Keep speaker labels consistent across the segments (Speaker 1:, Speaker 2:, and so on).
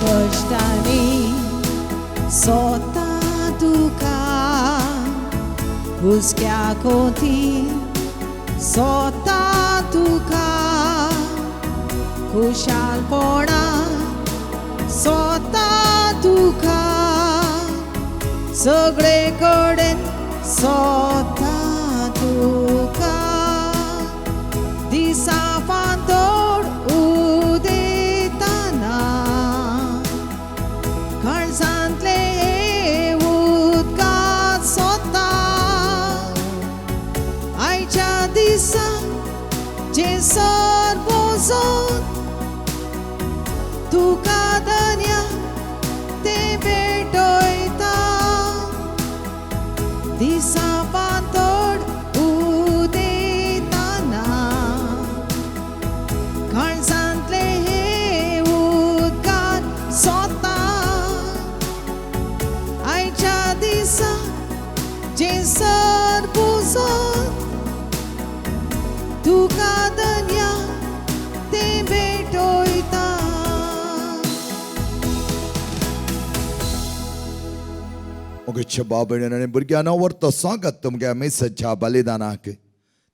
Speaker 1: कष्टाने स्वतः तुका हुसक्या कोथी स्वतः तुका खुशालपणा स्वतः तुका सगळे कडेन स्वतः तुका दिसा पातळ उदेताना काळजांतले उदकां स्वता आयच्या दिसा जेसर बोजोन तुका धन्य ते भेटयता दिसा पातळ उदेताना काळजांतले हे उदकां स्वता आयच्या दिसा जेसर बोजोन तुका धन्य ते भेटयता.
Speaker 2: मोगेच्या बाबड्यान आनी भुरग्यांना व्हरतो सांगात तुमगे मेसेजच्या बलिदानाक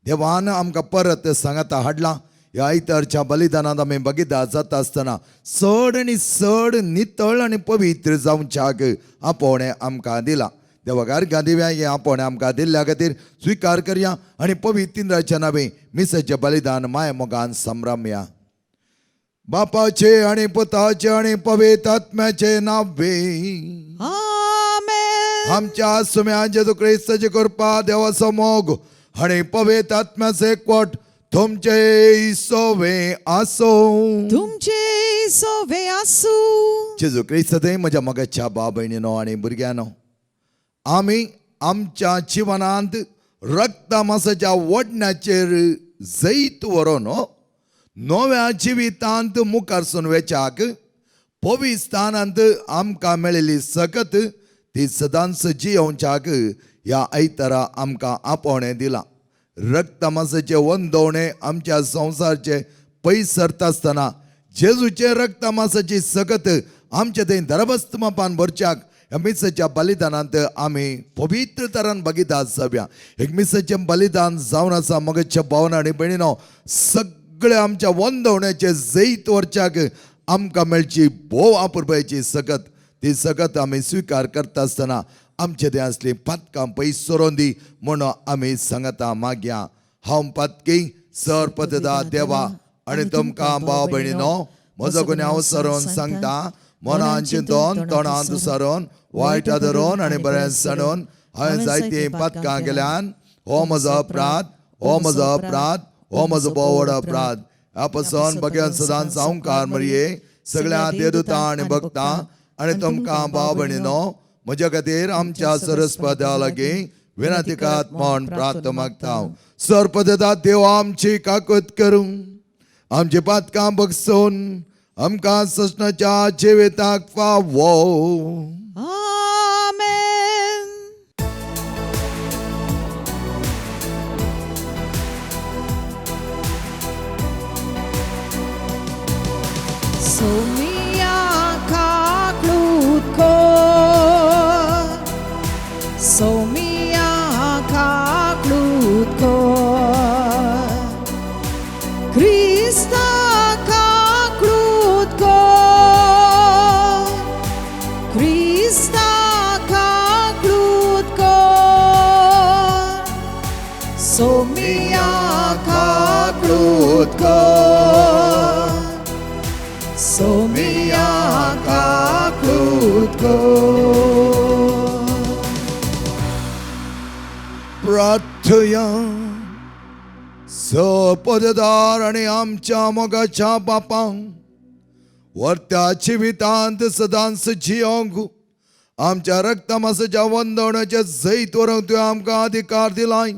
Speaker 2: देवान आमकां परत सांगाता हाडला. ह्या आयतारच्या बलिदानांत आमी बगिता जाता आसतना चड आनी चड नितळ आनी पवित्र जावच्याक आपोवणें आमकां दिलां. देवाकार दिव्या हें आपोवणें आमकां दिल्ल्या खातीर स्विकार करया आनी पवित्र इंद्राच्या नांवे मेसेजचें बलिदान माय मोगान संभ्रमया. बापाचे आनी पुताचे आनी पवित्र आत्म्याचे नांवे आमच्या सुम्या जेजू क्रिस्ताची कृपा देवाचो मोग आनी पवित्र आत्म्याचो एकवट तुमचे सोवे आसो.
Speaker 1: तुमचे सोवे आसू.
Speaker 2: जेजू क्रिस्त म्हज्या मोगाच्या भाव भयणीनो आनी भुरग्यांनो, आमी आमच्या जिवनांत रक्त मांसाच्या वडण्याचेर जैत व्हरोन नव्या जिवितांत मुखार सून वेचाक पवित्र स्थानांत आमकां मेळिल्ली सकत ती सदांच जियोवच्याक ह्या आयतारा आमकां आपोवणें दिलां. रक्त मांसाचे वंदवणे आमच्या संवसारचे पयस सरता आसतना जेजूचे रक्त मांसाची सकत आमचे थंय धर्मस्तंभान भरच्याक ह्या मिसाच्या बलिदानांत आमी पवित्र तरान बगिता जावया. एक मिसाचें बलिदान जावन आसा मोगाच्या भावना आनी भयणीनो, सगळे आमच्या वंदवण्याचे जैत व्हरच्याक आमकां मेळची भोव आपुरबायेची सकत. ती सकत आमी स्विकार करता आसतना आमचे थंय असली पातकां पयस सरोवन दी म्हणून आमी सांगता मागया. हांव पातकी सर पददा देवा आनी तुमकां भाव भयणीनो म्हजो गुन्यांव सरोवन सांगता. मनान चिंतून तोंडांत सरोवन वायट आदरोवन आनी बरें साणून हांवें जायतीं पातकां केल्यान हो म्हजो अपराध, हो म्हजो अपराध, हो म्हजो भोव व्हड अपराध. ह्या पासून भगवान सदांच ओंकार मरये सगळ्या देवदूतां आनी भक्तां आनी तुमकां भाव भयणीनो म्हज्या खातीर आमच्या सरस्वत्या लागीं विनंतीकात म्हूण प्रार्थना मागता. सरपदता देव आमची काकूत करूं, आमची पातकां बगसून आमकां ससनाच्या जिविताक फावो.
Speaker 1: आमेन. सोमिया काकूत कर, सोमिया काकूत कर, क्रिस्ता काकूत कर, क्रिस्ता काकूत कर, सोमिया काकूत कर, सोमिया काकूत कर.
Speaker 2: प्रार्थया सपददार आनी आमच्या मोगाच्या बापांक वर्त्या जिवितांत सदांच जियोंक आमच्या रक्त मांसाच्या वंदवण्याचे जैत व्हरोंक तुवें आमकां अधिकार दिलाय.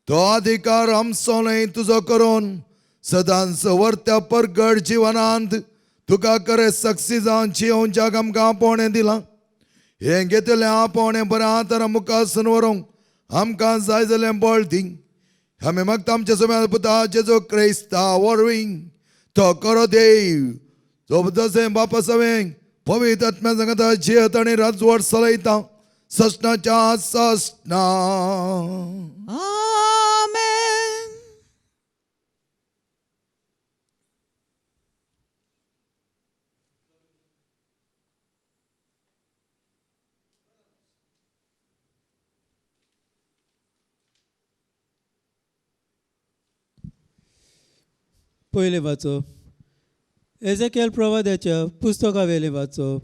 Speaker 2: तो अधिकार आमचो न्हय तुजो करून सदांच वर्त्या परगड जिवनांत तुका खरें सक्सी जावन जियोवच्याक आमकां आपोवणें दिलां. हें घेतलें आपोवणें बऱ्या तरा मुखार सून व्हरोंक आमकां जाय जालें बळ दी. आमी मागता आमच्या सुम्या पुता जेजू क्रिस्ता वरवीं तो करो देव जो जशें बापा सवें पवित्र आत्म्या सांगता जेत आणि राजवट चलयता ससनाच्या ससना.
Speaker 1: Amen.
Speaker 3: पयलें वाचप एजेकियल प्रवाद्याच्या पुस्तका वेलें वाचप.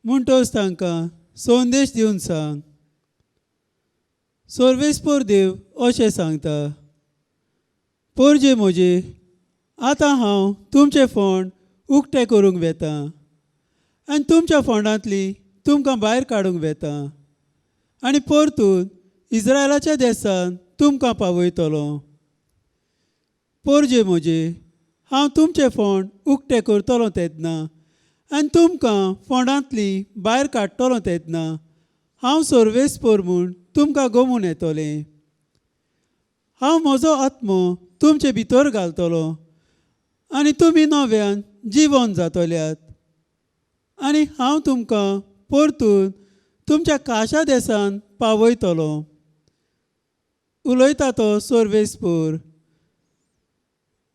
Speaker 3: म्हणटोच तांकां संदेश दिवन सांग, सर्वेस्पर देव अशें सांगता, पोरजे म्हजे, आतां हांव तुमचें फोंड उक्तें करूंक वेतां आनी तुमच्या फोंडांतली तुमकां भायर काडूंक वेतां आनी परतून इस्रायलाच्या देशांत तुमकां पावयतलो. पोरजे म्हजे, हांव तुमचें फोंड उक्तें करतलों तेन्ना आनी तुमकां फोंडांतली भायर काडटलों तेन्ना हांव सर्वेस्पर म्हूण तुमकां गमून येतलें. हांव म्हजो आत्मो तुमचे भितर घालतलो आनी तुमी नव्यान जिवन जातल्यात आनी हांव तुमकां परतून तुमच्या खाशा देशांत पावयतलो. उलयता तो सर्वेस्पर.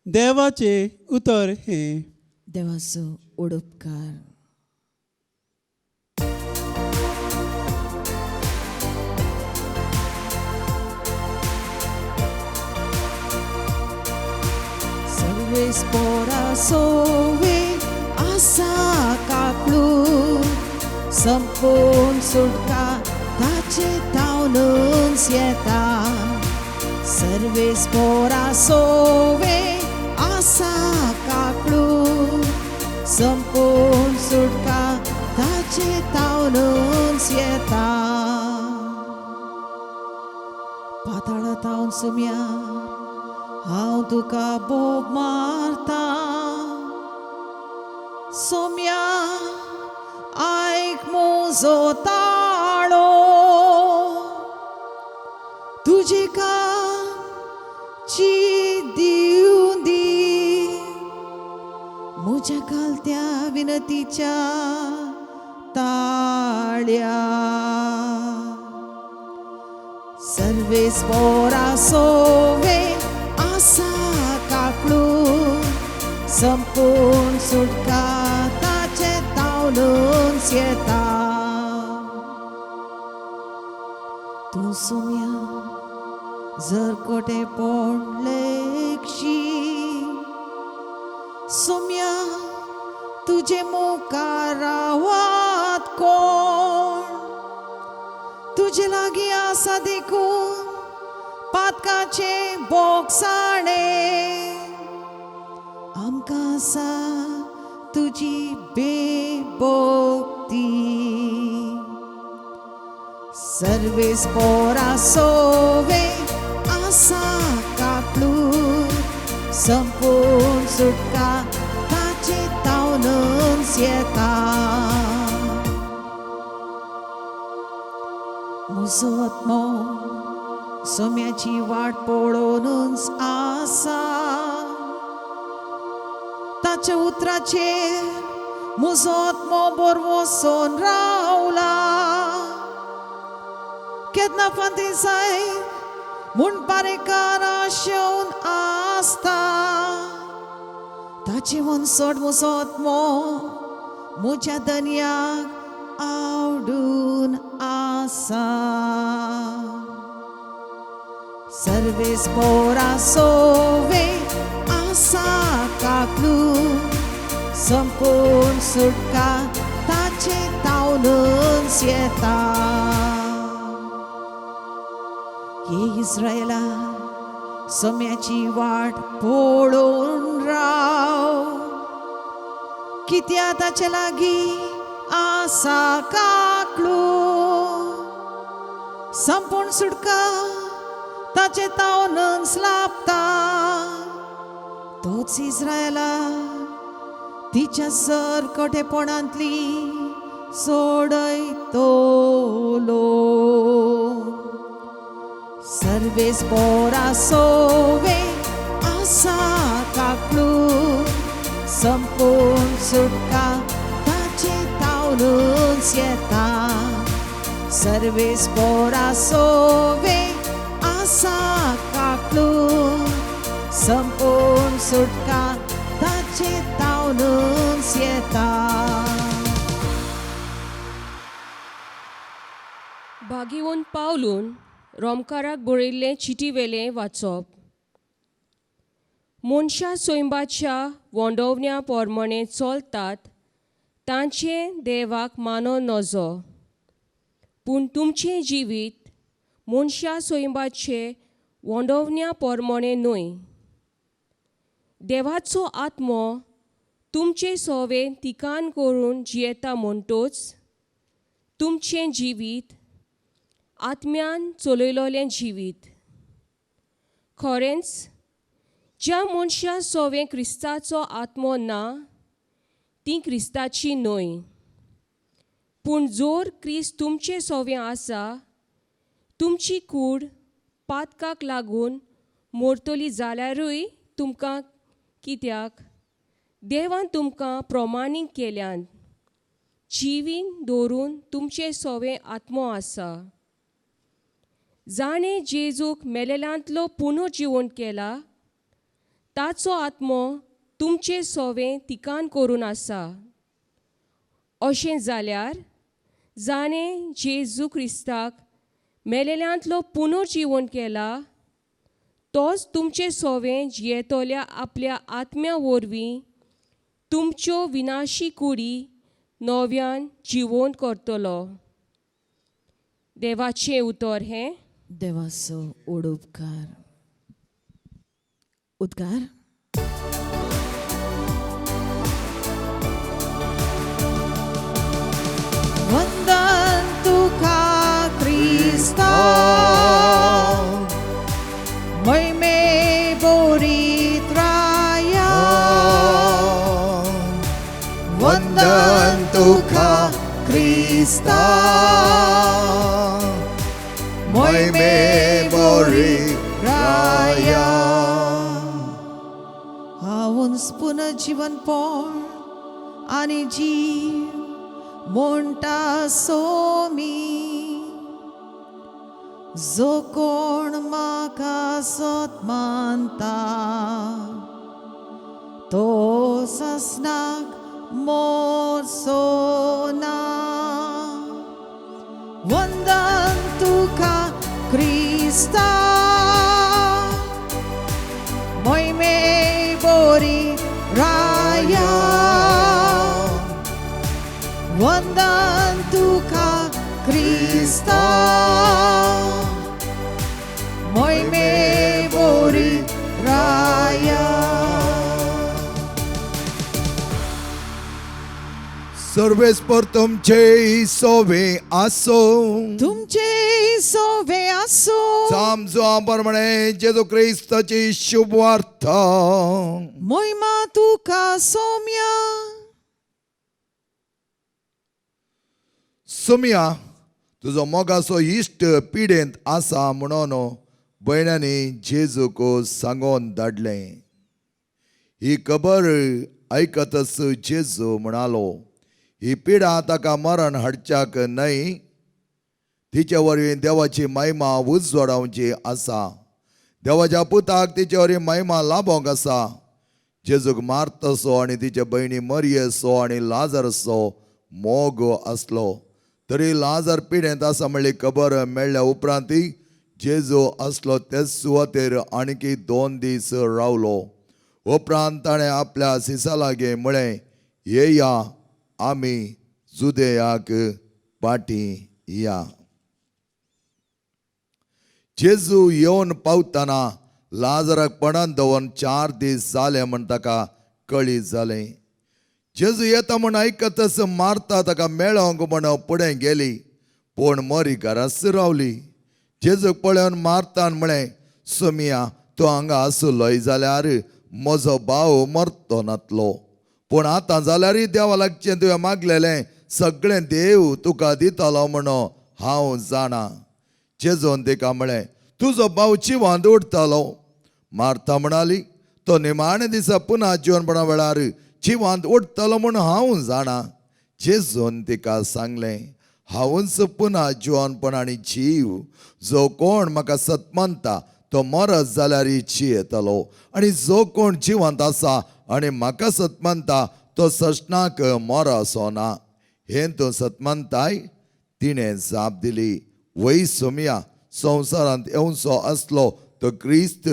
Speaker 3: देवाचे उतर हें.
Speaker 1: देवाचो उडोपकार. सर्वेस्परा सोवे आसा काकलू, संपूर्ण सुटका ताचे तावनूच येता. सर्वेस्परा सोवे आसा काकलू, संपूर्ण सुटका ताचे तावनूच येता. पाताळांत सुम्या हांव तुका बोब मारता. सोम्या आयक म्हजो ताळो, तुजे काची दिवून दी. म्हज्या घालत्या विनतीच्या ताळ्या. सर्वेस्परा सोवे आसा काकलू, संपूर्ण सुटका ताचे तावनूच येता. तूं सोम्या जर कोटे पडलेकशी, सोम्या तुजे मुखार रावात कोण. तुजे लागीं आसा देखून पातकाचे बोगसाणे. आमकां आसा तुजी बेबोगती. सर्वेस्परा सोवे आसा काकलू, संपूर्ण सुटका ताचे तावनूच येता. म्हजो आत्मो सोम्याची वाट पळोवनूच आसा. ताच्या उतराचेर म्हजो आत्मो बरवोसोन रावला. केन्ना फांती जाय म्हूण पारेकार आशेवन आसता. ताचे वनसोड म्हजो आत्मो म्हज्या दनयाक आवडून आसा. सर्वेस्परा सोवे आसा काकलू, संपूर्ण सुटका ताचे तावनूच येता. ये इस्रायला, सोम्याची वाट पळोवन राव. कित्याक ताचे लागीं आसा काकलू, संपूर्ण सुटका ताचे तावनूच लाभता. तोच इस्रायला तिच्या सरकटेपणांतली सोडयतलो. सर्वेस्परा सोवे आसा काकलू, संपूर्ण सुटका ताचे तावलून येता सर्वेस पोरा सोवे आसा काकलू संपूर्ण सुटका ताचे तावलून येता.
Speaker 4: भागिवून पावलून रोमकाराक बरयल्लें चिटी वेलें वाचप. मनशा सोयंबाच्या वोंडोवण्या पोरमणे चलतात तांचे देवाक मानो नजो, पूण तुमचें जिवीत मनशा सोयंबाचे वोंडोवण्या पोरमणे न्हय. देवाचो आत्मो तुमचे सोवे तिकान करून जियेता म्हणटोच तुमचें जिवीत आत्म्यान चलयलोलें जिवीत. खरेंच ज्या मनशा सोवे क्रिस्ताचो आत्मो ना ती क्रिस्ताची न्हय. पूण जोर क्रिस्त तुमचे सोवे आसा तुमची कूड पातकाक लागून मोरतली जाल्यारूय तुमकां कित्याक देवान तुमकां प्रमाणीक केल्यान जिवीन दवरून तुमचे सोवे आत्मो आसा. जाणें जेजूक मेलेल्यांतलो पुनर्जीवन केला ताचो आत्मो तुमचे सोवे तिकान करून आसा. अशें जाल्यार जाणें जेजू क्रिस्ताक मेलेल्यांतलो पुनर्जीवन केला तोच तुमचे सोवे जियेतोल्या आपल्या आत्म्या वरवीं तुमच्यो विनाशी कुडी नव्यान जिवंत करतलो. देवाचें उतर हें.
Speaker 1: देवाचो उपकार. उद्गार. वंदन तुका क्रिस्ता महिमे बोरीत राया.
Speaker 2: वंदन तुका क्रिस्ता महिमे बोरी राया.
Speaker 1: हांव पुनर्जीवन पोळ आनी जीव म्हणटा सोमी जो कोण म्हाका सोत मानता तो ससनाक मोर सोना. वंदन तुका क्रिस्ता महिमे बोरी राया. वंदन तुका क्रिस्ता महिमे बोरी राया.
Speaker 2: सर्वेस्पर तुमचे सोवे आसो.
Speaker 1: तुमचे सोवे आसो.
Speaker 2: समजो प्रमाणे जेजू क्रिस्ताची शुभ वार्ता.
Speaker 1: महिमा तुका सौम्या.
Speaker 2: सुमिया तुजो मोगाचो इश्ट पिडेंत आसा म्हणून भयणांनी जेजूक सांगोन धाडलें. ही खबर आयकतच जेजू म्हणालो ही पिडा ताका मरण हाडच्याक न्हय तिचे वरवीं देवाची महिमा उजवाडावची आसा. देवाच्या पुताक तिचे वरवीं महिमा लाभोंक आसा. जेजूक मार्तसो आनी तिचे भयणी मरियेसो आनी लाजरसो मोग आसलो तरी लाजर पिडेंत आसा म्हणली खबर मेळ्ळ्या उपरांत जेजू असलो तेच सुवातेर आणखी 2 दीस रावलो. उपरांत ताणें आपल्या सिसा लागीं म्हळें येया आमी जुदेयाक पाटी या. जेजू येवन पावतना लाजराक पणान दवरून 4 दीस जाले म्हण ताका कळीत जालें. जेजू येता म्हण आयकतच मार्ता ताका मेळोंक म्हण फुडें गेली पूण मरी घराच रावली. जेजूक पळोवन मार्तान म्हळें सुमिया तूं हांगा आसलोय जाल्यार म्हजो भाव मरतो नातलो. पूण आतां जाल्यारय देवा लागचें तुवें मागलेलें सगळें देव तुका दितलो म्हण हांव जाणा. जेजून तिका म्हळें तुजो भाव जिवांत उरतलो. मार्ता म्हणाली तो निमाणे दिसा पुना जिवनपणा वेळार जिवांत उठतलो म्हूण हांव जाणा. जेजून तिका सांगलें, हांवूच पुना जिवनपण आनी जीव. जो कोण म्हाका सतमंता तो मरत जाल्यार जियेतलो, आनी जो कोण जिवंत आसा आनी म्हाका सतमंता तो सशनाक मरसो ना. हें तूं सतमंताय? तिणें जाप दिली, वै सोमया, संवसारांत येवचो आसलो तो क्रिस्त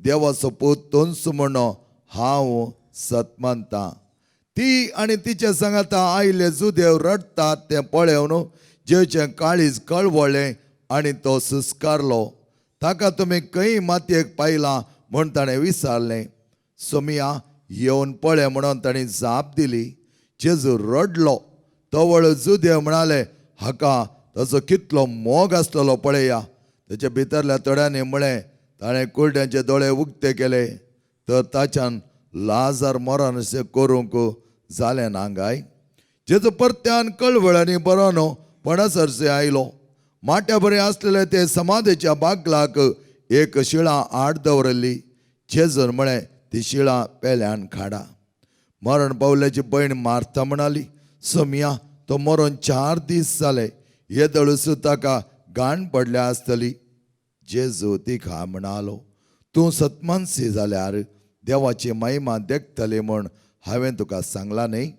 Speaker 2: देवाचो पूत तोंच म्हणून हांव सतमंता. ती आनी तिचे सांगाता आयले जुदेव रडतात तें पळोवन जेवचें काळीज कळवळ्ळें आनी तो सुस्कारलो. ताका तुमी खंय मातयेक पायलां म्हूण ताणें विचारलें. सोमया, येवन पळय म्हणून ताणें जाप दिली. जेजू रडलो. तवळ जुदेव म्हणाले, हाका ताचो कितलो मोग आसलेलो पळया. ताच्या भितरल्या थोड्यांनी म्हळें, ताणें कुर्ड्यांचे दोळे उक्ते केले तर ताच्यान लाजार मरण अशें करूंक जालें ना गाय. जेजू परत्यान कळवळांनी बरो न्हू पणसरसे आयलो. माट्या बरें आसलेले ते समाधीच्या बागलाक एक शिळा आड दवरली. जेजून म्हळें, ती शिळा पेल्यान काडा. मरण पावल्याची भयण मार्था म्हणाली, सोमया, तो मरून 4 दीस जाले, येदळूच ताका घाण पडल्या आसतली. जेजू तिका म्हणालो, तूं सतमनसी जाल्यार देवाची महिमा देखतली म्हूण हांवें तुका सांगलां न्ही.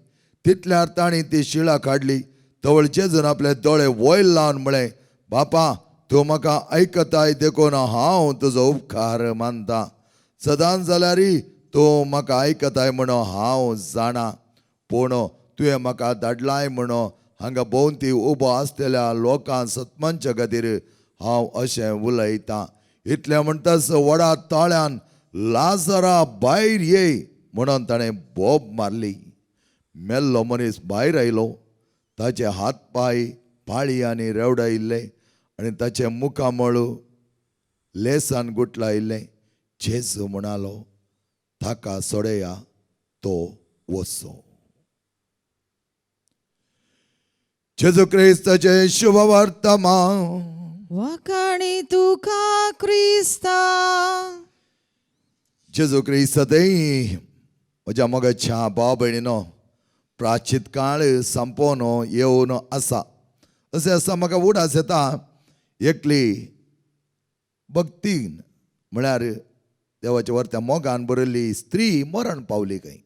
Speaker 2: तितल्यार ताणी ती शिळा काडली. तवळ जेजून आपले दोळे वयर लावन म्हळें, बापा, तूं म्हाका आयकताय देखून हांव तुजो उपकार मानता. सदांच जाल्यारय तूं म्हाका आयकताय म्हणून हांव जाणा. पूण तुवें म्हाका धाडलाय म्हणून हांगा भोंवती उबो आसलेल्या लोकां सतमनच्या खातीर हांव अशें उलयतां. इतलें म्हणटाच व्हडा ताळ्यान लाजरा भायर ये म्हणून ताणें बोब मारली. मेल्लो मनीस भायर आयलो. ताचे हात पाय पाळी आनी रेवडायिल्ले आनी ताचे मुखामळ लेसान गुटलायिल्ले. जेजू म्हणालो, ताका सोडया, तो वचो. जेजू क्रिस्ताचे शुभ वर्तमान.
Speaker 1: वखाणी तुका क्रिस्ता.
Speaker 2: जेजू क्रिस्तय म्हज्या मोगाच्या भाव भयणीनो, प्राचीत काळ संपोवन येवन आसा. अशें आसा म्हाका उडास येता. एकली भक्तीन म्हळ्यार देवाच्या वर्त्या मोगान बरयल्ली स्त्री मरण पावली खंय.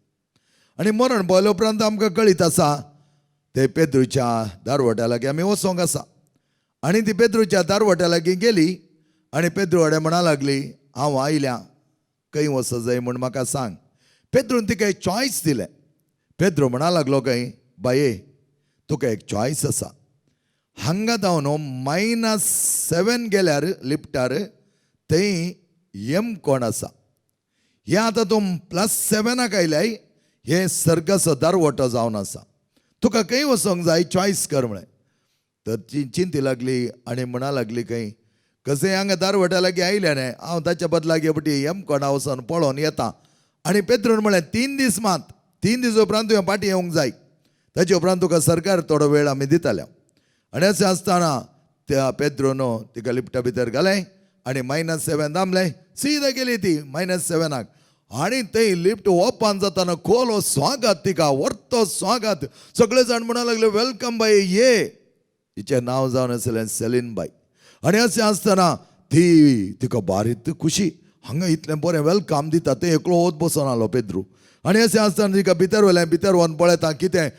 Speaker 2: आनी मरण पावले उपरांत आमकां कळीत आसा ते पेद्रूच्या दारवट्या लागीं आमी वचोंक आसा. आनी ती पेद्रूच्या दारवट्या लागीं गेली आनी पेद्रू कडेन म्हणा लागली, हांव आयल्या, खंय वच जाय म्हूण म्हाका सांग. पेद्रून तिका एक चॉयस दिलें. पेद्रू म्हणा लागलो, खंय बाये, तुका एक चॉयस आसा. हांगा जावन -7 गेल्यार लिफ्टार थंय कोण आसा. हे आतां तूं +7 आयल्याय हे सर्गाचो दारवटो जावन आसा. तुका खंय वचोंक जाय, चॉयस कर म्हळें. तर ती चिंती लागली आनी म्हणा लागली, खंय कशें हांगा दारवट्या लागीं आयल्या न्हय, हांव ताच्या बदलाक हेपटी कोणा वचोन पळोवन येता. आनी पेद्रून म्हळें, 3 दीस मात, 3 दीस उपरांत तुवें फाटीं येवंक जाय. ताचे उपरांत तुका सरकार थोडो वेळ आमी दिताले. आनी अशें आसतना त्या पेद्रून तिका लिफ्टा भितर घालें आनी -7 दामलें. सीदा गेली ती -7. आनी थंय लिफ्ट ओपन जाताना खोलो स्वागत तिका, व्हरतो स्वागत. सगळे जाण म्हणूंक लागले, वेलकम बाय, ये. तिचें नांव जावन आसलें सेलीन बाई. आनी अशें आसतना तिका बारीत खुशी. हांगा इतलें बरें वेलकम दिता, तें एकलो वच बसून आलो पेद्रू. आनी अशें आसतना तिका भितर व्हेलें. भितर व्हरून पळयता कितें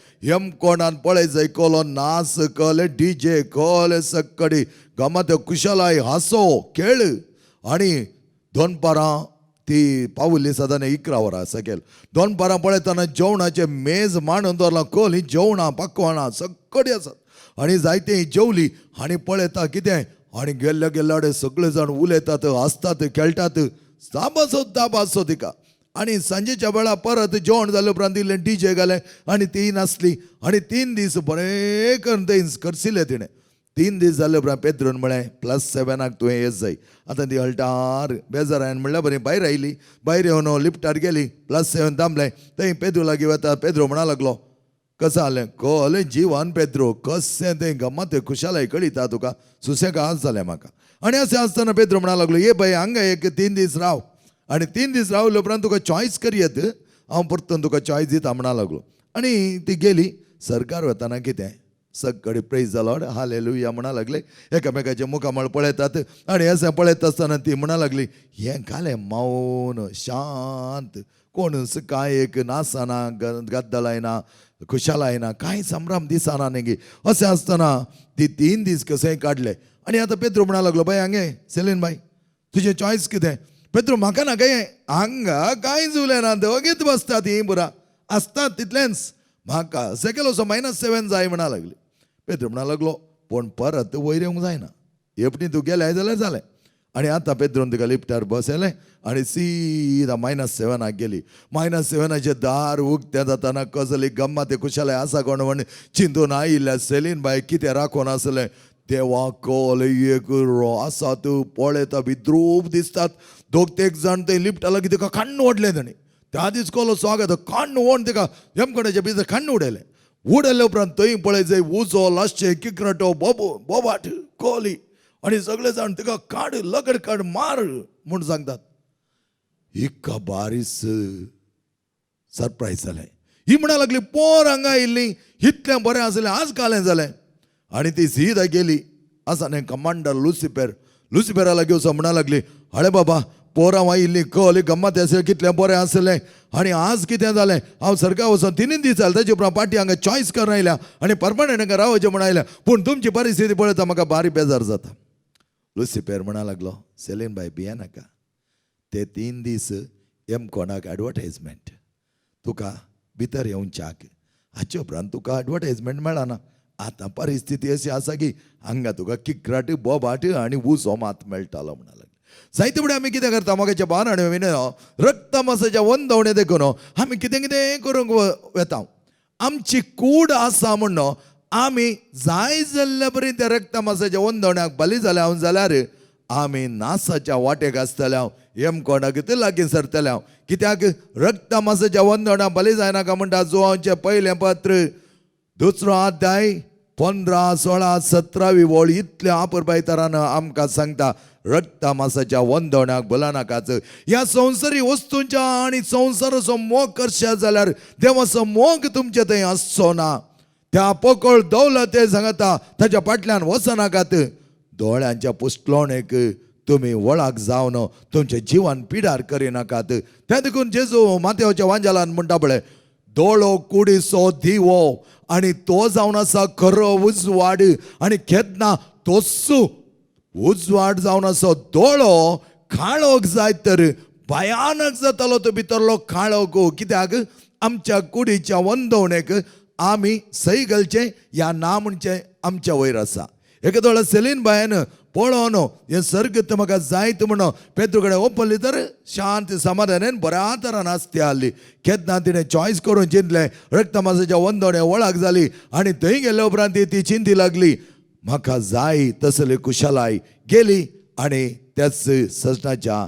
Speaker 2: कोणान पळय जाय कोलो नाच कले, DJ कले, सक्कडी गमत, कुशलाय, हांसो खेळ. आनी 2 पारां ती पावली सादारण 11 वरां सकयल. 2 पारां पळयतना जेवणाचे मेज मांडून दवरला. खोल ही जेवणां पाकवाणां सगळीं आसात. आनी जायते जेवली आनी पळयता कितें. आनी गेल्ले गेल्ले सगळे जाण उलयतात, हसतात, खेळटात. ताबासो तिका. आनी सांजेच्या वेळा परत जेवण जाले उपरांत इल्लें DJ घालें आनी ती नाचली. आनी 3 दीस बरें करून थंय करशिल्लें तिणें. 3 दीस जाले उपरांत पेद्रून म्हळें, +7 तुवें येत जाय. आतां ती हळटार बेजारान म्हणल्यार बरें भायर आयली. भायर येवन लिफ्टार गेली. +7 दामलें. थंय पेद्रू लागीं वता. पेद्रू म्हणा लागलो, कसं जालें? कळ्ळें जिवान पेद्रू, कशें तें गमत खुशालाय कळिता तुका, सुसेगाद जालें म्हाका. आनी अशें आसतना पेद्रू म्हणा लागलो, ये बाय, हांगा एक 3 दीस राव. आनी 3 दीस रावले उपरांत तुका चॉयस कर येत. हांव परतून तुका चॉयस दिता म्हणा लागलो. आनी ती गेली. सरकार वताना कितें सगळे प्रेज द लॉर्ड हालेलुया म्हणा लागले. एकामेकाचे मुखामळ पळयतात आनी अशें पळयत आसतना ती म्हणा लागली, हें कालें मौन शांत, कोणूच कांय एक नासना, गद्दलायना, खुशालायना, कांय संभ्रम दिसना न्ही. अशें आसतना ती 3 दीस कशेंय काडले. आनी आतां पेद्रू म्हणा लागलो, बाय हांगे सेलीन बाय तुजें चॉयस कितें? पेद्रू म्हाका नाका हें, हांगा कांयच उलयना, दोगीच बसता तीं बुरा आसतात तितलेंच, म्हाका अशें केलो सो -7 जाय म्हणा लागली. पेद्रू म्हणा लागलो, पूण परत वयर येवंक जायना, एपणी तूं गेलें जाल्यार जालें. आनी आतां पेद्रून तिका लिफ्टार बसयलें आनी सीदा -7 गेली. -7 दार उक्तें जाताना कसली गम्मत कुशालें आसा कोण म्हण चिंतून आयिल्ल्या सेलीन बाय कितें राखून आसलें. देवा कॉल एक आसा तूं पळयता विद्रूप दिसतात. 2-3 जाण ते लिफ्टा लागीं तिका काण्ण ओडलें ताणीं. त्या दीस कोलो स्वागत काण्ण ओड तिका हेमकोणाच्या भितर काण्ण उडयलें. उडयले उपरांत थंय पळय जंय उजो लाश्चे किकराटो बोबाट कोली आनी सगळे जाण तिका काड लगड काड मार म्हूण सांगतात. इका बारीस सरप्रायज जालें. ही म्हणा लागली पोर हांगा आयिल्लीं इतलें बरें आसलें आज कालें जालें. आनी ती सीदा गेली. आसा न्ही कमांडर लुसिफेरा लागीं वचून म्हणा लागली, हळे बाबा पोरां आयिल्लीं कळली गम्मत आसलें कितलें बरें आसलें आनी आज कितें जालें. हांव सरकार वचोन 3 दीस जाले ताचे उपरांत पाटी हांगा चॉयस करून आयल्या आनी परमनंट हांगा रावचें म्हण आयल्या. पूण तुमची परिस्थिती पळयता म्हाका बारी बेजार जाता. लुसिफेर म्हणा लागलो, सेलीन बाय भिये नाका, ते 3 दीस कोणाक एडवर्टायजमेंट तुका भितर येवच्याक, हाचे उपरांत तुका एडवर्टायजमेंट मेळना. आतां परिस्थिती अशी आसा की हांगा तुका किकराट बोबाट आनी उजो मात मेळटालो म्हणा लागलो. जायते फुडें आमी कितें करता मोगाच्या भावान आनी भयणीनो, रक्त मांसाच्या वंदवणे देखून आमी कितें कितें करूंक वेता. आमची कूड आसा म्हणून आमी जाय जाल्ल्या बरी त्या रक्त मांसाच्या वंदवण्याक बली जाल्या जाल्यार आमी नासाच्या वाटेक आसतल्या कोणाक लागीं सरतल्या. कित्याक रक्त मांसाच्या वंदवण्याक बली जायनाका म्हणटा जोआंचें पयलें पत्र 2 अध्याय 15, 16, 17 वळ इतल्या आपुरबायतरान आमकां सांगता रक्त मांसाच्या वंदवण्याक भला नाकाच. ह्या संवसारी वस्तूंच्या आनी संवसाराचो मोग करशे जाल्यार देवाचो मोग तुमचे थंय आसचो ना. त्या पोकळ दौलत सांगता ताच्या फाटल्यान वचनाकात. दोळ्यांच्या पुस्तलोणेक तुमी वळाक जावन तुमचें जिवन पिडार करिनाकात. त्या देखून जेजू माथेवाच्या वांजलान म्हणटा पळय, दोळो कुडीचो दिवो आनी तो जावन आसा खरो उजवाड आनी केन्ना तोच उजवाड जावन असो दोळो काळोख जाय तर भयानक जातालो तो भितरलो काळोख. कित्याक आमच्या कुडीच्या वंदवणेक आमी सई घालचें ह्या ना म्हणचें आमच्या वयर आसा. एका दोळा सेलीन बायन पळोवन हें सर्गत म्हाका जायत म्हणून पेद्रू कडेन ओपनली तर शांत समाधानान बऱ्या तरान आसते आसली. केन्ना तिणें चॉयस करून चिंतलें, रक्त मांसाच्या वंदवणे वळाक जाली आनी थंय गेल्या उपरांत ती चिंती लागली, म्हाका जाय तसली कुशलाय गेली आनी त्याच सजनाच्या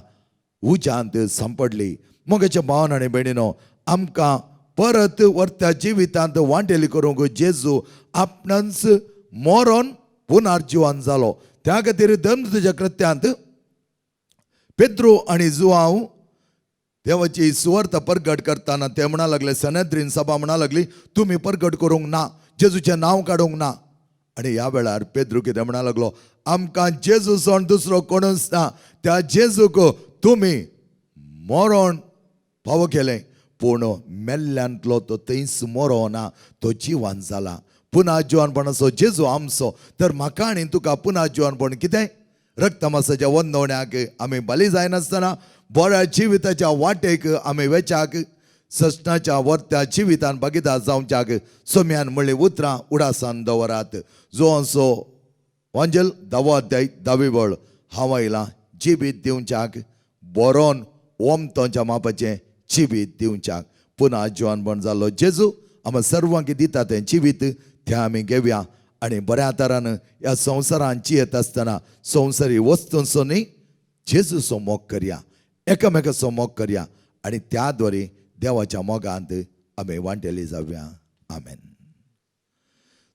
Speaker 2: उज्यांत सांपडली. मोगाच्या भावान आनी भयणीनो, आमकां परत वर्त्या जिवितांत वांटेली करूंक जेजू आपणांच मरोन पुनर्जीवन जालो. त्या खातीर धर्मच्या कृत्यांत पेद्रू आनी जुआंव देवाची सुवार्थ प्रगट करताना ते म्हणा लागले, सनेद्रीन सभा म्हणा लागली तुमी प्रगट करूंक ना, जेजूचें नांव काडूंक ना. आनी ह्या वेळार पेद्रू कितें म्हणा लागलो, आमकां जेजू सोड दुसरो कोणूच ना, त्या जेजूक तुमी मरण फावो केलें, पूण मेल्ल्यांतलो तो थंयच मरो ना, तो जिवन जाला. पुना जिवनपणाचो जेजू आमचो. तर म्हाका आनी तुका पुना जिवनपण कितें? रक्त मांसाच्या वंदवण्याक आमी बली जायनासतना बऱ्या जिविताच्या वाटेक आमी वेचाक, सजनाच्या वर्त्या जिवितान भागीदार जावच्याक सोम्यान म्हणली उतरां उडासान दवरात. जो असो वांजल 10 अध्याय 10 वळ, हांव आयलां जिवीत दिवच्याक, बरोन ओमतोच्या मापाचें जिवीत दिवच्याक. पुना जिवनपण जाल्लो जेजू आमी सर्वांक दिता तें जिवीत तें आमी घेवया आनी बऱ्या तरान ह्या संवसारांत जियेत आसतना संवसारी वस्तूंचो न्ही जेजूचो मोग करया, एकामेकाचो मोग करया आनी त्या द्वारे देवाच्या मोगांत आमी वांटेली जावया. आमेन.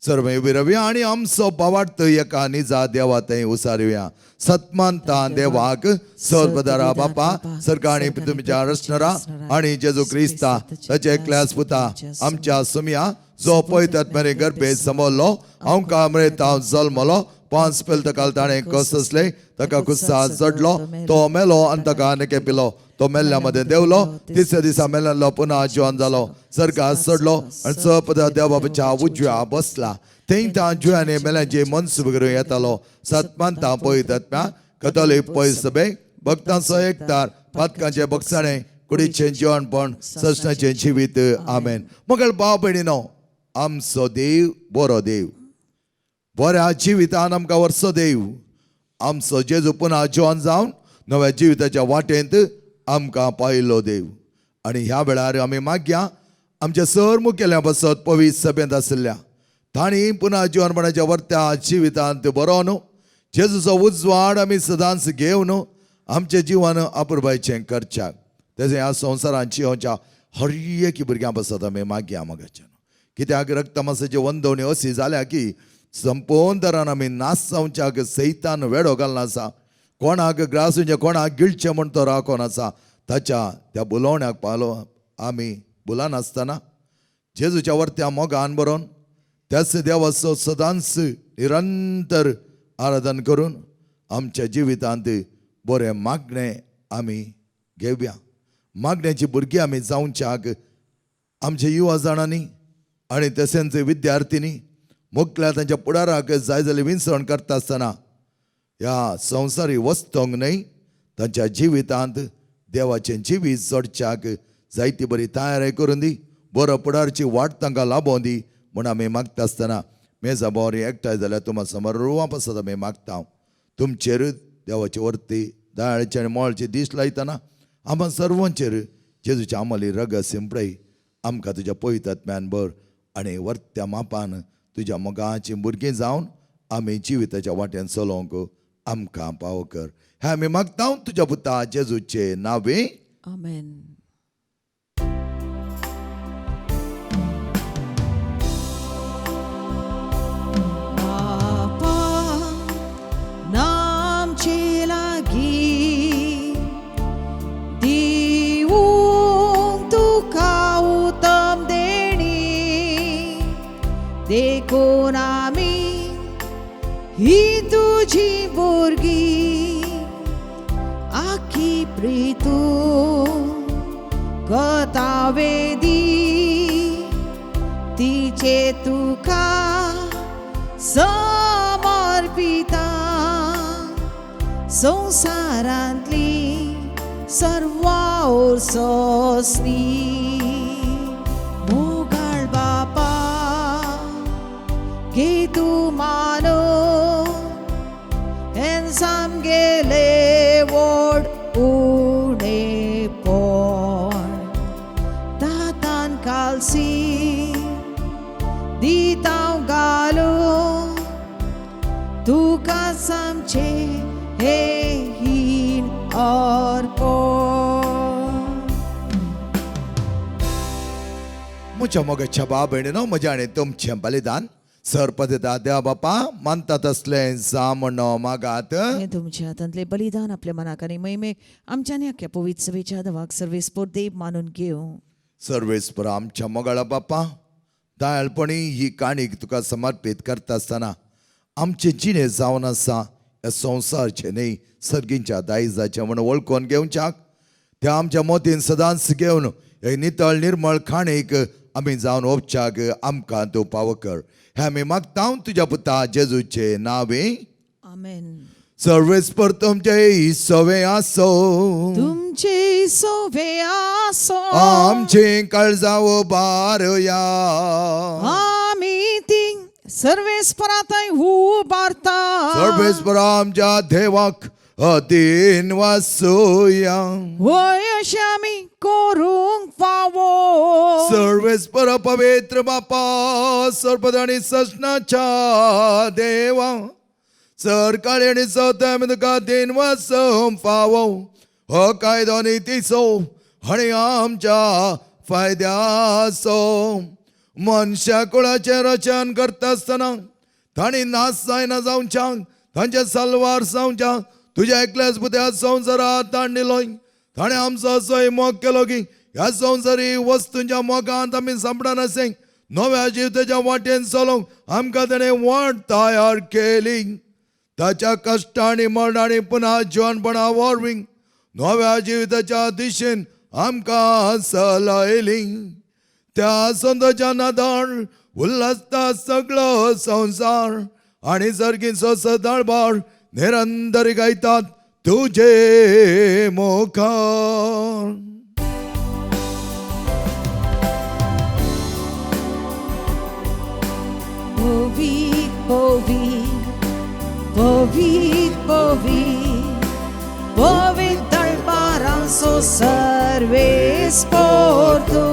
Speaker 2: सर्व उबी रावया आणि आमचो पावाडतो एका निजा देवा थंय उसारुया. सत्मानता देवाक सर्वदारा बापा सरकाणी तुमच्या रचणारा आणि जेजू क्रिस्ता ताचे एकल्याच पुता आमच्या सुमिया जो पळयतात मेरे गर्भे समोरलो आमकां अमृत हांव जल्मलो 5 पेलत काल ताणें कसले ताका कुस्सा जडलो तो मेलो आनी ताका आनीक पिलो तो मेल्ल्या मध्ये देवलो 3 दिसा मेल्लो पुन्हा जिवन जालो सर्गात चडलो आनी सपदा देवा बापाच्या उजव्या बसला थंय ता जुयाने मेल्यांचे मनसूब करूं येतालो. सत्मानता पळयतात कथोलीक पयसबे भक्तांचो एकतार पातकांचे बगसाणे कुडीचें जेवणपण ससणाचें जिवीत. आमेन. मगल भाव भयणीनो, आमचो देव बरो देव, बऱ्या जिवितान आमकां वर्सो देव, आमचो जेजू पुन्हा जिवन जावन नव्या जिविताच्या वाटेंत आमकां पायलो देव. आनी ह्या वेळार आमी मागया आमच्या सर मुखेल्या बसत पवित्र सभेंत आशिल्ल्या तांणी पुन्हा जिवनपणाच्या वर्त्या जिवितांत बरोवन जेजूचो उजवाड आमी सदांच घेवन आमचें जिवन अपुरबायचें करच्याक तेजे ह्या संवसारांत जिवच्या हर एक भुरग्यां बसत आमी मागया मोगाच्यान. कित्याक रक्तमासाच्यो वंदवणी अशी जाल्या की संपूर्ण तरान आमी नास जावच्याक सैतान वेडो घालना आसा. कोणाक ग्रासूचें कोणाक गिळचें म्हण तो राखोन आसा. ताच्या त्या बुलोवण्याक पावलो आमी बुलानासतना जेजूच्या वर्त्या मोगान बरोवन त्याच देवाचो सदांच निरंतर आराधन करून आमच्या जिवितांत बरें मागणें आमी घेवया. मागण्याची भुरगीं आमी जावच्याक आमच्या युवा जाणांनी आनी तशेंच विद्यार्थीनी मुखल्या तांच्या फुडाराक जाय जाल्यार विंसवण करता आसतना ह्या संवसारी वस्तूंक न्हय तांच्या जिवितांत देवाचें जिवीत जडच्याक जायती बरी तयारी करून दी. बरो फुडारची वाट तांकां लाबोवन दी म्हूण आमी मागता आसतना मेजा बोरी एकठांय जाल्यार तुमच्या समोर रुवां पासत आमी मागता. तुमचेर देवाची वर्ती दयाळेचे आनी मोळचे दीस लायतना आमकां सर्वांचेर जेजूचे आमली रग सिंपडय. आमकां तुज्या पवित्रात्म्यान भर आनी वर्त्या मापान तुज्या मोगाचीं भुरगीं जावन आमी जिविताच्या वाटेन चलोवंक आमकां पाव कर. हें आमी मागता तुज्या पुता जेजूचे नांवे.
Speaker 1: आमेन. देखून आमी ही तुझी भुरगी आखी प्रितू गतावेदी तिचे तुका समर्पिता. संसारांतली सर्व सोसनी मोगाळ बापा घे तू मानो हें सामगेले वोड उणे पोण दातान कालसी दितां घालो तुका सामचे हे हीन अर्पण.
Speaker 2: म्हज्या मोगाच्या भाव भयणीनो, म्हज्या आनी तुमचें बलिदान सरपदेता देवा बापा मानतात असले जा म्हणो मागात.
Speaker 1: हे तुमच्या हातांतले बलिदान आपल्या मनाक आनी मैमेक आमच्यानी अख्ख्या पवित्र सभेच्या देवाक सर्वेस्पोर देव मानून घेवं.
Speaker 2: सर्वेस्पर आमच्या मोगाळा बापा दयाळपणी ही काणीक तुका समर्पीत करता आसतना आमचे जिणे जावन आसा ह्या संवसारचे न्ही सर्गींच्या दायजाचे म्हण वळखून घेवच्याक त्या आमच्या मोतीन सदांच घेवन हे नितळ निर्मळ खाणीक आमी जावन ओपच्याक आमकां तूं पाव कर. हे आमी मागता तुज्या पुता जेजूचे नांवे.
Speaker 1: आमेन.
Speaker 2: सर्वेस्पर तुमचे सवे आसो,
Speaker 1: तुमचे सोवे आसो,
Speaker 2: आमचे काळजावो बारया.
Speaker 1: आमी ती सर्वेस्परांताय उबारता.
Speaker 2: सर्वेस्पर आमच्या देवाक अतीन वासुया.
Speaker 1: होय अशें आमी करूंक फावो.
Speaker 2: सर्वेस्पर पवित्र बापा सर्पद आनी सजनाच्या देवा सरकाळी आनी सौतेम तुका दिन वासोम फावो. हो कायदो नितीचो आनी आमच्या फायद्याचो मनशा कुळाचे रचन करता आसतना ताणी नाश जायना जावच्याक तांचे सालवार जावच्याक तुज्या एकल्याच पुत्या संवसारांत हाडनिलोय. ताणें आमचो असोय मोग केलो की ह्या संवसारी वस्तूंच्या मोगांत आमी सांपडानासे नव्या जिविताच्या वाटेन चलोवंक आमकां ताणें वाट तयार केली. ताच्या कश्टा आनी मरणांनी पुन्हा जिवनपणा वरवींक नव्या जिविताच्या दिशेन आमकां चलयली. त्या संताच्या नादान उल्हासता सगळो संवसार आनी सर्गीचो सदाळबार निरंतर गायतात तुझे मुखार.
Speaker 1: Povit, povit, povit, povit, povit dălbaranso Sarves porto,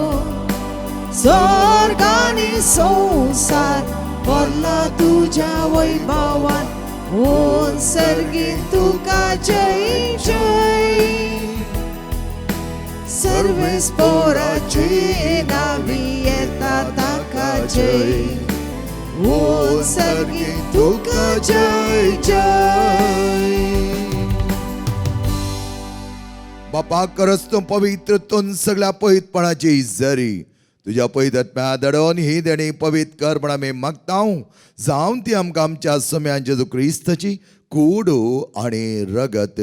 Speaker 1: स्वर्गानी संसार भरला तुझ्या वैभवान, ओ सर्गी तुका जय जय. सर्वेस पोराचे नावी येता ताका जय, ओ सर्गी तुका जय जय.
Speaker 2: बापा खरंच तूं पवित्र तूं सगळ्या पवित्रपणाची जरी तुझ्या पवित्रत्म्या दडोन ही देणी पवित्र कर म्हण आमी मागता. जावन ती आमकां आमच्या सम्यान जेजू क्रिस्ताची कूड आनी रगत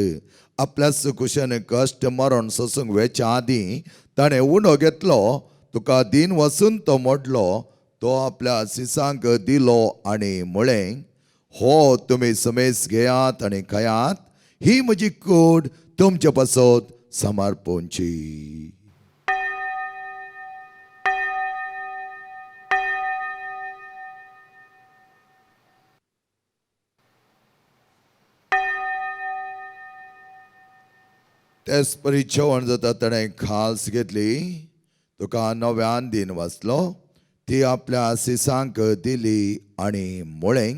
Speaker 2: आपल्या सुकुशेन कश्ट मरण सोसूंक वेच्या आदीं ताणें उणो घेतलो. तुका दिन वसून तो मोडलो, तो आपल्या सिसांक दिलो आनी म्हळें, हो तुमी समेस घेयात आनी खायात, ही म्हजी कूड तुमचे पासत समर्पणची. तेच परी जेवण जाता ताणें खास घेतली. तुका नव्यान दिन वाचलो, ती आपल्या सिसांक दिली आनी म्हळें,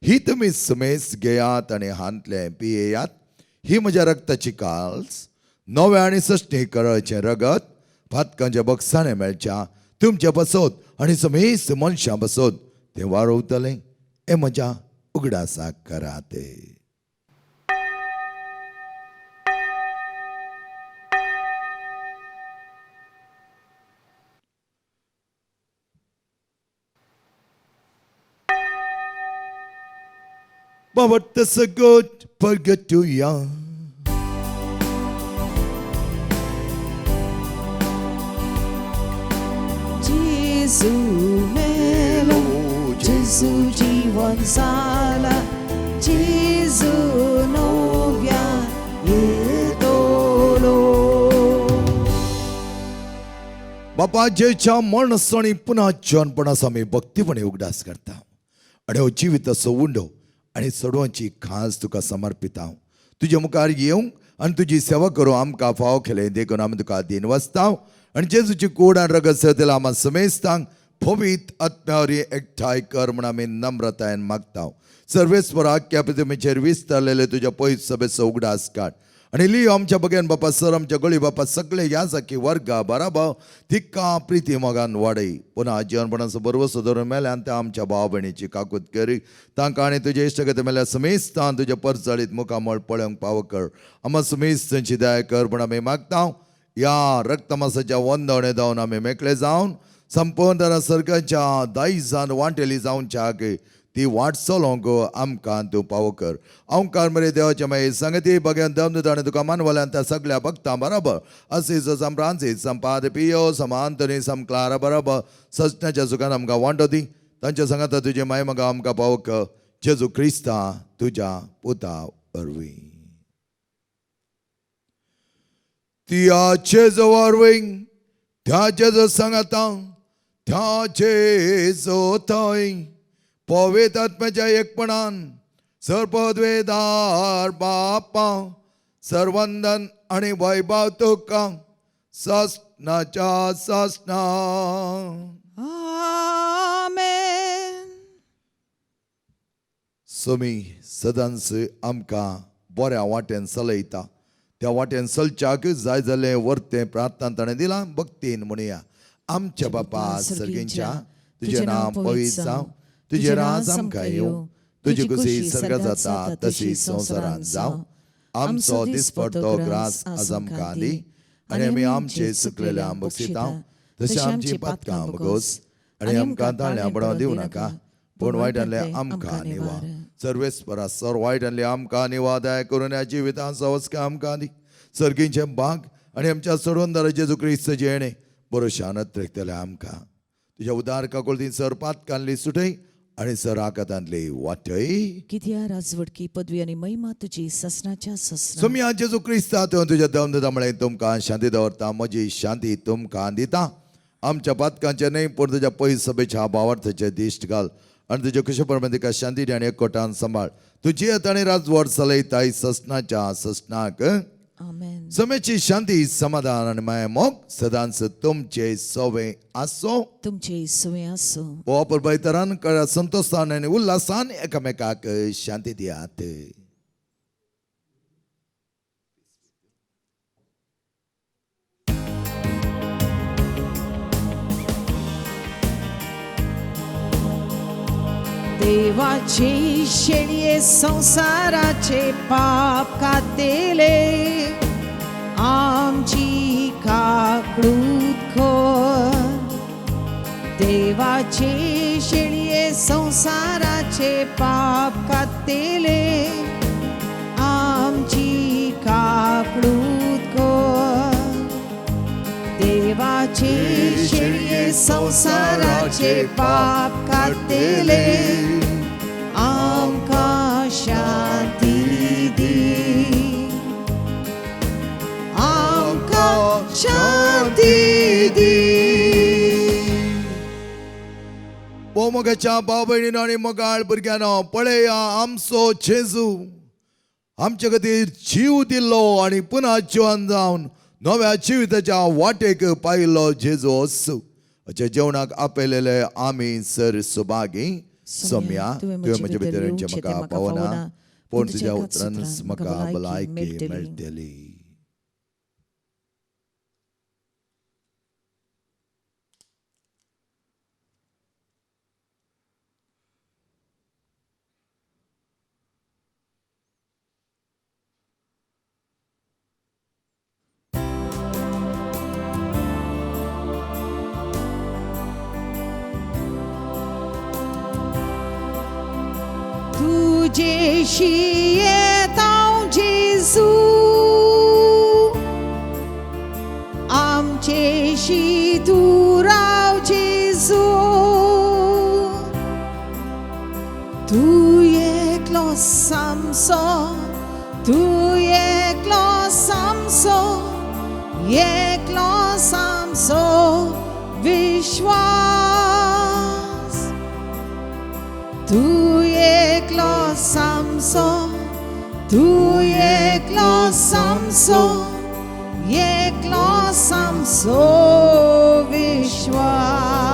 Speaker 2: ही तुमी समेस घेयात आनी हांतले पियेयात, ही म्हज्या रक्ताची काल्स नव्या आनी सश्टी करळचें रगत फातकांच्या बक्षांनी मेळच्या तुमच्या बसत आनी समेस मनशां बसत तें वाडवतलें. हें म्हज्या उगडासाक करात. But what does a good forget to young?
Speaker 1: जेजू मेलो, जेजू जीवन जाला, जेजू नव्या येतलो.
Speaker 2: बापा जेच्या मरणसणी पुन्हा जीवनपणास आमी भक्तीपणे उगडास करता आनी हो जिवीत असो उंडो आनी सोडोवची खास तुका समर्पित हांव. तुजे मुखार येवंक आनी तुजी सेवा करूं आमकां फाव केलें देखून आमी तुका दिन वचता आनी जेजूची कूड आनी रगत सेवतले आम्हा समेस्तांक पवित्र आत्म्यावरी एकठांय कर म्हण आमी नम्रतायेन मागता. सर्वेस्परा आख्या पृथ्वीचेर विस्तारलेले तुज्या पवित्र सभेचो उगडास काड आनी लियो आमच्या बगेन बापा सर आमच्या गळी बापा सगळे ह्या सारकी वर्गा बाराभाव तिका प्रिती मोगान वाडय. पुन्हा जीवनपणाचो बरोबर सुदारून मेल्यान त्या आमच्या भाव भयणीची काकूत करी. तांकां आनी तुजे इश्टगती मेल्या समेस्तान तुज्या परचाळीत मुखामळ पळोवंक फावो कर. आम्हा समेस्तांची दया कर म्हण आमी मागता. या रक्तमासाच्या वंदवणे जावन आमी मेकळे जावन संपूर्ण सर्गाच्या दायजान वांटेली जावच्याक ती वाट चलोवंक आमकां तूं फावो कर. ओंकार मरे देवाच्या मागीर संगती बग्यान दमदूत आनी तुका मानवल्यान त्या सगळ्या भक्तां बरोबर असीस सम फ्रांसीस सम पाद पियो सम आंतनी सम क्लारा बरोबर सजण्याच्या सुखान आमकां वांटो दी. तांच्या सांगात तुजे माय मगा आमकां फावो कर. जेजू क्रिस्ता तुज्या पुता वरवीं. त्या जेजू वरवीं त्या जेजू सांगाता त्या जेजू थंय पवित्र आत्म्याच्या एकपणान सर्पद्वेदार बापा सर्वंदन आनी वैभव तुका सस्नाच्या सस्ना.
Speaker 1: आमेन.
Speaker 2: सुमी सदांच आमकां बऱ्या वाटेन चलयता. त्या वाटेन चलच्याक जाय जाल्लें वर्तें प्रार्थना ताणें दिलां. भक्तीन म्हणुया आमच्या बापा सर्गींच्या तुझे नाम पवित्र जावं, तुझे राज आमकां येवं, तुजी कुशी सर्गात जाता तशी संवसारांत जावं. आमचो दिसपडटो ग्रास आज आमकां दी, आनी आमी आमचे चुकलेल्या बक्षितांव, तशें आमची पातकां बगोस, आनी आमकां ताळ्यां पडोवंक दिवं नाका, पूण वायटांतले आमकां निवार. सर्वेस्परा सर वायटांतले आमकां निवार दया करून ह्या जिवितांत सवस्का आमकां दी. सर्गींचे भाग आनी आमच्या सोडवणदार जेजू क्रिस्त जेणे बरोशानत रेखतले आमकां. तुज्या उदार काकुळतीन सर पातकांतली सुटय आनी सर आकातांतली वाटय.
Speaker 1: कित्या राजवडकी पदवी आनी महिमा तुजी ससनाच्या ससना.
Speaker 2: सोम्या जेजू क्रिस्तांत तुज्या दमदमळे तुमकां शांती दवरता, म्हजी शांती तुमकां दिता. आमच्या पातकांचे न्हय पूण तुज्या पयस सभेच्या भावार्थाचे दिश्ट घाल आनी तुज्या कुशे परमेन तिका शांती आनी एकवटान सांबाळ. तुजी आतां राजवट चलयताय ससनाच्या ससनाक.
Speaker 1: आमेन.
Speaker 2: समेची शांती समाधान आनी माया मोग सदांच तुमचे सोवे आसो.
Speaker 1: तुमचे सुवे आसो.
Speaker 2: हो परबायतरान संतोषान आनी उल्हासान एकामेकाक शांती दियात.
Speaker 1: देवाचे शेळये संसाराचे पाप कातेले, आमची काकडूत खोर. देवाचे शेळये संसाराचे पाप कातेले, आमची काकडूत खोर. देवाचे शेळये संसाराचे पाप कातेले, आमकां शांती दी. आमकां शांती दी.
Speaker 2: मोगाच्या भाव भयणीनो आनी मोगाळ भुरग्यानो, पळया आमचो जेजू आमचे खातीर जीव दिल्लो आनी पुन्हा जिवन जावन नव्या जिविताच्या वाटेक पायिल्लो जेजू असो. अशें जेवणाक आपयलेले आमी सर सुभागी. सोम्या तुवें म्हजे भितर म्हाका पावना, पूण तुज्या उतरान म्हाका भलायकी मेळटली.
Speaker 1: तुजेशी येतां जेजू, आमचेशी तूं राव जेजू. तूं एकलो सामसो, तूं एकलो सामसो, एकलो सामसो विश्वास. तूं एकलो सामसो, तूं एकलो सामसो, एकलो सामसो विश्वास.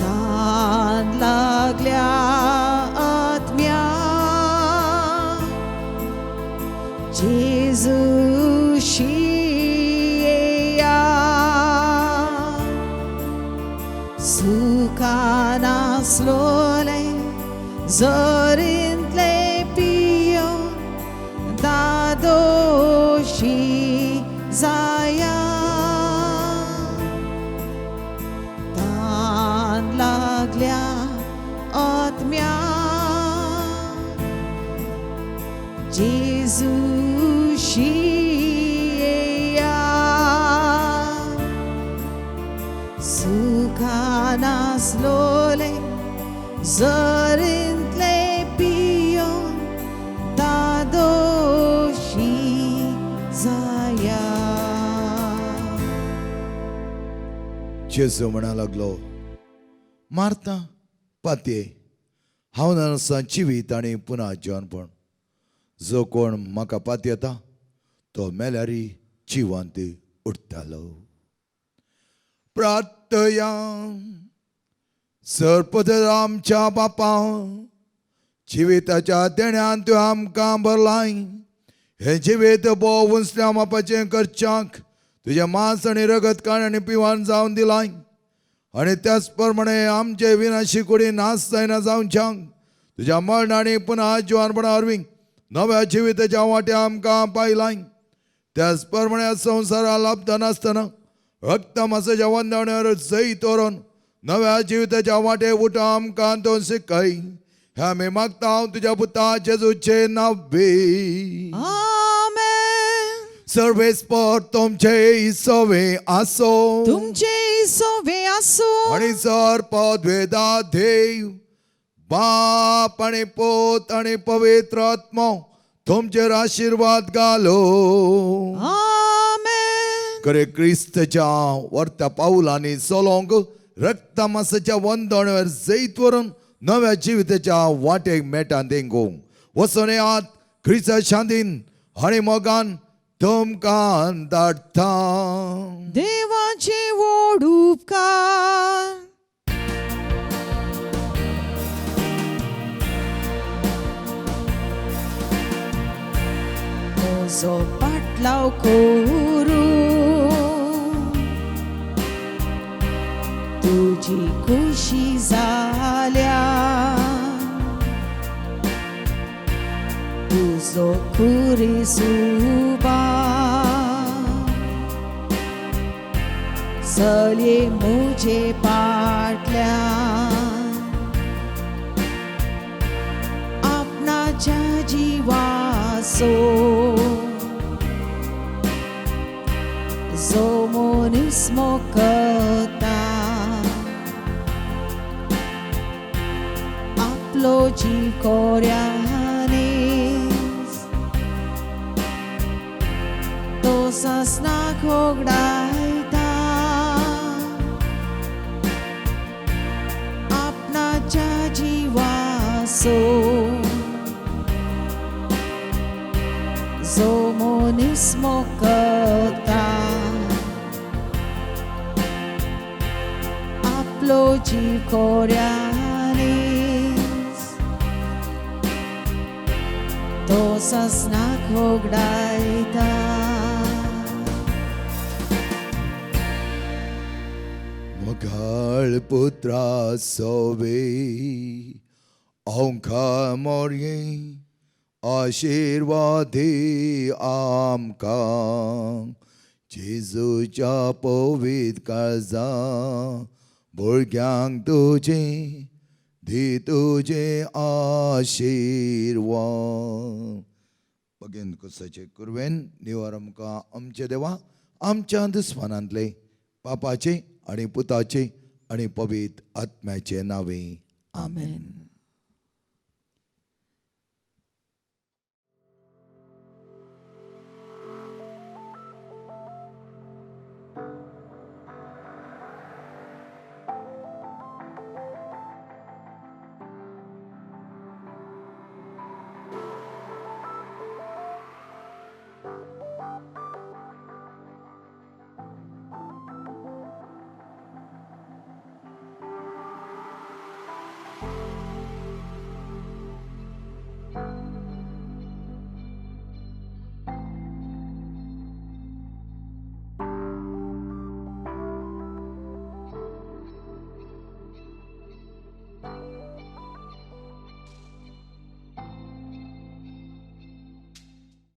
Speaker 1: तान लागल्या आत्म्या जेजूशी येया. सुखान आसलोले जरींतले पियोन दादोशी जाया. तान लागल्या आत्म्या जेजूशी येया. सुखान आसलोले जरींतले पियोन दादोशी जाया.
Speaker 2: जेजू म्हणा लागलो, मारता पातये, हांव नसा जिवीत आनी पुन्हा जिवनपण. जो कोण म्हाका पात येता तो मेल्यारी जिवंत उरतलो. प्रार्थया. सर्वपद आमच्या बापा, जिविताच्या देण्यान तूं आमकां भरलाय. हे जिवीत भोव उंचल्या मापाचें करच्याक तुझे मांस आणि रगत खाण आणि पिवाण जाऊन दिलाय आणि त्याचप्रमाणे आमचे विनाशी कुडी नाश जायना जाऊन सांग तुझ्या मरणाने पुन्हा जिवानपणा हरवी नव्या जिविताच्या वाटे आमकां पायलाय त्याचप्रमाणे संसारा लाभता नासतना रक्त मासाच्या वंदण्यावर जई तोरण नव्या जिविताच्या वाटे उठा आमकां तो शिकाय ह्या मी मागता हांव तुझ्या पुता जेजूचे नावे
Speaker 1: आमेन.
Speaker 2: सर्वेस्पर तुमचे सवे आसो
Speaker 1: तुमचे सोवे असो
Speaker 2: आणि सर्पद वेदा देव बाप आणि पोत आणि पवित्र आत्मा तुमचेर आशीर्वाद घालो
Speaker 1: आमेन.
Speaker 2: करे क्रिस्तच्या वर्त्या पाऊलांनी सोलोंक रक्तमासाच्या वंदण्यावर जैत वरून नव्या जिविताच्या वाटेक मेटां देंगो वचून येयात क्रिस्ता शांतीन आणि मोगान तुमकां धाडटा
Speaker 1: देवाचे व्हड उपकार. म्हजो पाटलाव करू तुजी खुशी जाल्या तुजो खुरीस उबा चलये म्हजे पाटल्या आपणाच्या जिवासो जो मनीस मोकता आपलो जीव कोऱ्याने तो ससनाक होगडायता आपणाच्या जिवासो जो मनीस मोकता आपलो जीव कोऱ्याने तो ससनाक होगडायता.
Speaker 2: मोगाळ पुत्रा सोवे औंखा मोरये आशीर्वादे आमकां जेजूच्या पवित्र काळजा भुरग्यांक तुजे दी तुजे आशीर्वाद बगेन कुसाचे कुरवेन निवार आमकां आमचे देवा आमच्या दुस्मानांतले पापाचे आणि पुताचे आणि पवित्र आत्म्याचे नावे
Speaker 1: आमेन.